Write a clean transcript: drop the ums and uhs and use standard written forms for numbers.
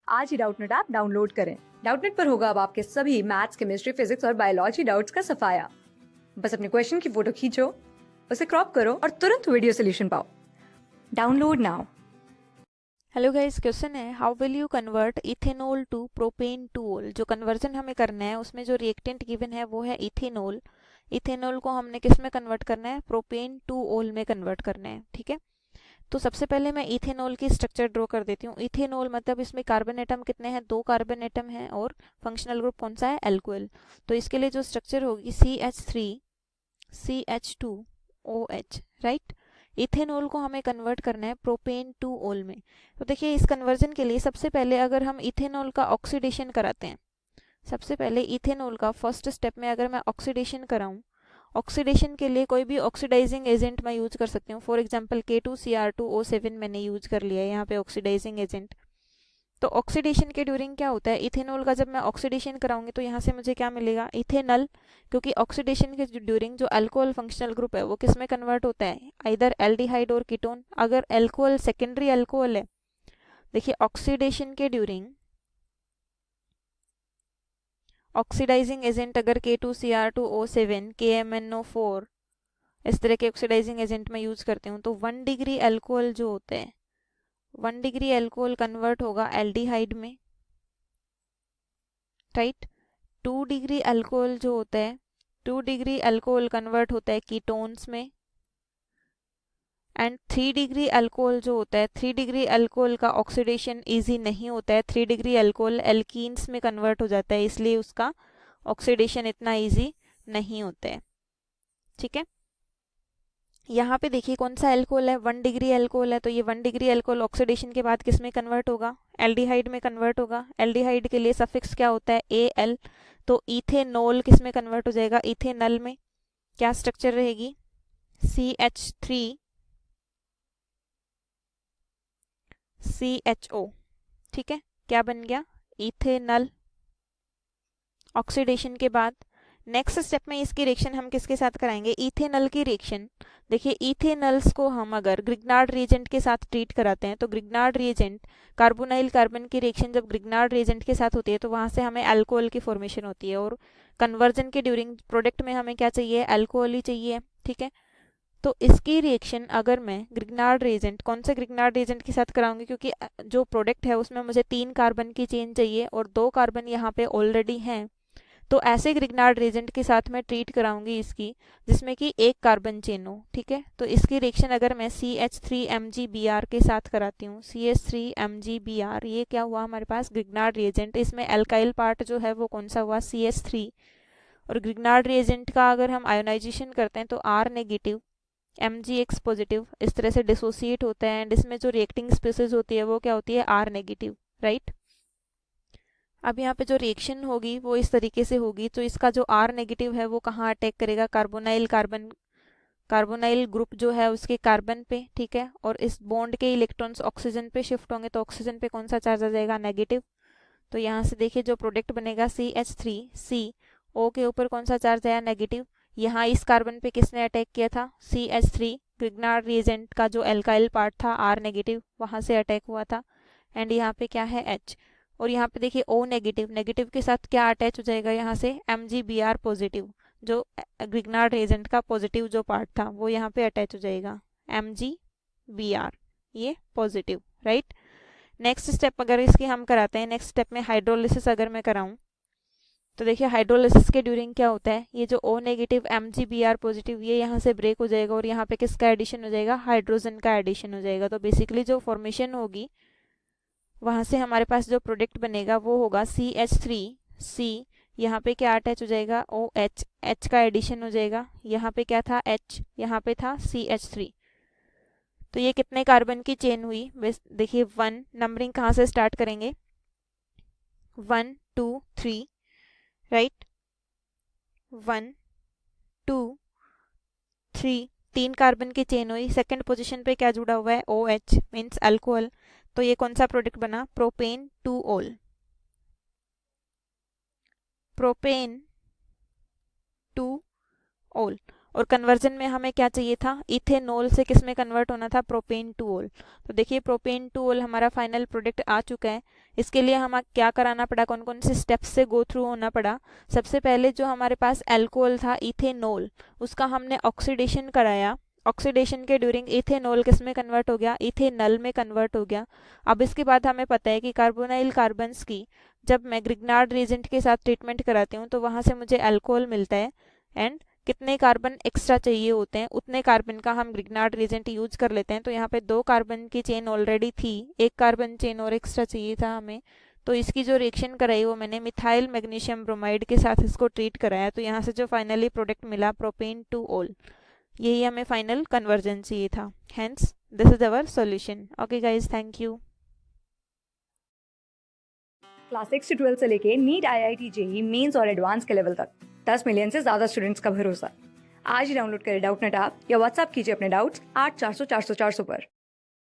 आज ही Doubtnut app download करें। Doubtnut पर होगा अब आपके सभी मैथ्स, केमिस्ट्री, फिजिक्स और बायोलॉजी डाउट्स का सफाया। बस अपने क्वेश्चन की फोटो खींचो, उसे क्रॉप करो और तुरंत वीडियो सोल्यूशन पाओ। Download now. Hello guys, question है how will you convert ethanol to propane two ol. जो कन्वर्जन हमें करना है उसमें जो रिएक्टेंट गिवन है वो है इथेनॉल। इथेनॉल को हमने किस में कन्वर्ट करना है? प्रोपेन टू ओल में कन्वर्ट करना है। ठीक है, तो सबसे पहले मैं इथेनॉल की स्ट्रक्चर ड्रॉ कर देती हूँ। इथेनॉल मतलब इसमें कार्बन एटम कितने हैं? 2 कार्बन एटम हैं और फंक्शनल ग्रुप कौन सा है? एल्कोहल। तो इसके लिए जो स्ट्रक्चर होगी CH3CH2OH, राइट। इथेनॉल को हमें कन्वर्ट करना है प्रोपेन टू ओल में। तो देखिए इस कन्वर्जन के लिए सबसे पहले अगर हम इथेनॉल का ऑक्सीडेशन कराते हैं, सबसे पहले इथेनॉल का फर्स्ट स्टेप में अगर मैं ऑक्सीडेशन कराऊं, ऑक्सीडेशन के लिए कोई भी ऑक्सीडाइजिंग एजेंट मैं यूज कर सकती हूँ। फॉर एग्जांपल K2Cr2O7 मैंने यूज कर लिया है यहाँ पे ऑक्सीडाइजिंग एजेंट। तो ऑक्सीडेशन के ड्यूरिंग क्या होता है? इथेनॉल का जब मैं ऑक्सीडेशन कराऊंगी तो यहाँ से मुझे क्या मिलेगा? इथेनॉल। क्योंकि ऑक्सीडेशन के ड्यूरिंग जो अल्कोहल फंक्शनल ग्रुप है वो किस में कन्वर्ट होता है? आइदर एल्डिहाइड और कीटोन। अगर अल्कोहल सेकेंडरी अल्कोहल है, देखिए ऑक्सीडेशन के ड्यूरिंग ऑक्सीडाइजिंग एजेंट अगर K2Cr2O7 KMnO4 इस तरह के ऑक्सीडाइजिंग एजेंट में यूज करते हूँ तो 1 डिग्री अल्कोहल जो होते हैं, 1 डिग्री अल्कोहल कन्वर्ट होगा एल्डिहाइड में, राइट। 2 डिग्री अल्कोहल जो होता है, 2 डिग्री अल्कोहल कन्वर्ट होता है कीटोन्स में। एंड 3 डिग्री अल्कोहल जो होता है, 3 डिग्री अल्कोहल का ऑक्सीडेशन इजी नहीं होता है। 3 डिग्री अल्कोहल एल्कीन्स में कन्वर्ट हो जाता है, इसलिए उसका ऑक्सीडेशन इतना इजी नहीं होता है। ठीक है, यहाँ पे देखिए कौन सा अल्कोहल है? 1 डिग्री अल्कोहल है। तो ये 1 डिग्री अल्कोहल ऑक्सीडेशन के बाद किस में कन्वर्ट होगा? एल्डिहाइड में कन्वर्ट होगा। एल्डिहाइड के लिए सफिक्स क्या होता है? Al। तो इथेनॉल किस में कन्वर्ट हो जाएगा? इथेनॉल में। क्या स्ट्रक्चर रहेगी? CH3CHO। ठीक है, क्या बन गया? इथेनॉल। ऑक्सीडेशन के बाद नेक्स्ट स्टेप में इसकी रिएक्शन हम किसके साथ कराएंगे? इथेनॉल की रिएक्शन। देखिए इथेनॉल्स को हम अगर ग्रिग्नार्ड रिएजेंट के साथ ट्रीट कराते हैं तो ग्रिग्नार्ड रिएजेंट, कार्बोनाइल कार्बन की रिएक्शन जब ग्रिग्नार्ड रिएजेंट के साथ होती है तो वहां से हमें अल्कोहल की फॉर्मेशन होती है। और कन्वर्जन के ड्यूरिंग प्रोडक्ट में हमें क्या चाहिए? अल्कोहल ही चाहिए। ठीक है, तो इसकी रिएक्शन अगर मैं ग्रिग्नार्ड रिएजेंट, कौन से ग्रिग्नार्ड रिएजेंट के साथ कराऊंगी? क्योंकि जो प्रोडक्ट है उसमें मुझे 3 कार्बन की चेन चाहिए और 2 कार्बन यहाँ पे ऑलरेडी हैं। तो ऐसे ग्रिग्नार्ड रिएजेंट के साथ मैं ट्रीट कराऊंगी इसकी जिसमें कि 1 कार्बन चेन हो। ठीक है, तो इसकी रिएक्शन अगर मैं CH3MgBr के साथ कराती हूँ, CH3MgBr, ये क्या हुआ हमारे पास? Grignard reagent. इसमें एल्काइल पार्ट जो है वो कौन सा हुआ? CH3। और ग्रिग्नार्ड रिएजेंट का अगर हम आयोनाइजेशन करते हैं तो R नेगेटिव MgX पॉजिटिव इस तरह से डिसोसिएट होता है। एंड इसमें जो रिएक्टिंग स्पीसीज होती है वो क्या होती है? R negative, right. अब यहाँ पे जो रिएक्शन होगी वो इस तरीके से होगी। तो इसका जो R नेगेटिव है वो कहाँ अटैक करेगा? कार्बोनाइल कार्बन, कार्बोनाइल ग्रुप जो है उसके कार्बन पे। ठीक है, और इस बॉन्ड के इलेक्ट्रॉन्स ऑक्सीजन पे शिफ्ट होंगे तो ऑक्सीजन पे कौन सा चार्ज आ जाएगा? नेगेटिव। तो यहाँ से देखिए जो प्रोडक्ट बनेगा CH3CO के ऊपर कौन सा चार्ज आया? नेगेटिव। यहाँ इस कार्बन पे किसने अटैक किया था? CH3, ग्रिग्नार्ड रिएजेंट का जो एल्काइल पार्ट था R नेगेटिव, वहां से अटैक हुआ था। एंड यहाँ पे क्या है? H। और यहाँ पे देखिए O नेगेटिव, नेगेटिव के साथ क्या अटैच हो जाएगा? यहाँ से MgBr पॉजिटिव, जो ग्रिग्नार्ड रिएजेंट का पॉजिटिव जो पार्ट था वो यहाँ पे अटैच हो जाएगा, MgBr, ये पॉजिटिव, राइट। नेक्स्ट स्टेप अगर इसकी हम कराते हैं, नेक्स्ट स्टेप में हाइड्रोलिसिस अगर मैं कराऊं तो देखिए हाइड्रोलिसिस के ड्यूरिंग क्या होता है? ये जो O नेगेटिव MgBr पॉजिटिव ये यहाँ से ब्रेक हो जाएगा और यहाँ पे किसका एडिशन हो जाएगा? हाइड्रोजन का एडिशन हो जाएगा। तो बेसिकली जो फॉर्मेशन होगी वहां से हमारे पास जो प्रोडक्ट बनेगा वो होगा CH3C, यहाँ पे क्या अटैच हो जाएगा? OH, H का एडिशन हो जाएगा। यहाँ पे क्या था? H, यहाँ पे था CH3। तो ये कितने कार्बन की चेन हुई? देखिए 1, नंबरिंग कहाँ से स्टार्ट करेंगे? 1 2 3, राइट। 1 2 3, 3 कार्बन की चेन हुई। सेकंड पोजीशन पे क्या जुड़ा हुआ है? OH means alcohol. तो ये कौन सा प्रोडक्ट बना? प्रोपेन टू ओल। प्रोपेन टू ओल। और कन्वर्जन में हमें क्या चाहिए था, इथेनॉल से किस में कन्वर्ट होना था, प्रोपेन टू ऑल। तो देखिए प्रोपेन टू ऑल हमारा फाइनल प्रोडक्ट आ चुका है। इसके लिए हमें क्या कराना पड़ा, कौन कौन से स्टेप्स से गो थ्रू होना पड़ा। सबसे पहले जो हमारे पास अल्कोहल था इथेनॉल, उसका हमने ऑक्सीडेशन कराया। ऑक्सीडेशन के ड्यूरिंग इथेनॉल किस में कन्वर्ट हो गया, इथेनॉल में कन्वर्ट हो गया। अब इसके बाद हमें पता है कि कार्बोनाइल कार्बन्स की जब मैं ग्रिग्नार्ड रिएजेंट के साथ ट्रीटमेंट कराती हूँ तो वहाँ से मुझे अल्कोहल मिलता है, एंड कितने कार्बन एक्स्ट्रा चाहिए होते हैं उतने कार्बन का हम ग्रिग्नार्ड रिएजेंट यूज कर लेते हैं। तो यहाँ पे 2 कार्बन की चेन ऑलरेडी थी, 1 कार्बन चेन और एक्स्ट्रा चाहिए था हमें। तो इसकी जो रिएक्शन कराई वो मैंने मिथाइल मैग्नीशियम ब्रोमाइड के साथ इसको ट्रीट कराया। तो यहाँ से जो फाइनली प्रोडक्ट मिला प्रोपेन टू ऑल, यही हमें फाइनल कन्वर्जन चाहिए था। Hence this is our solution. Okay guys, thank you. Class 6 से 12 से लेके नीट, IIT, JEE मेंस और एडवांस के लेवल तक 10 मिलियन से ज्यादा स्टूडेंट्स का भरोसा। आज ही डाउनलोड करें डाउटनेट ऐप या व्हाट्सएप कीजिए अपने डाउट्स 8400 400 400 पर।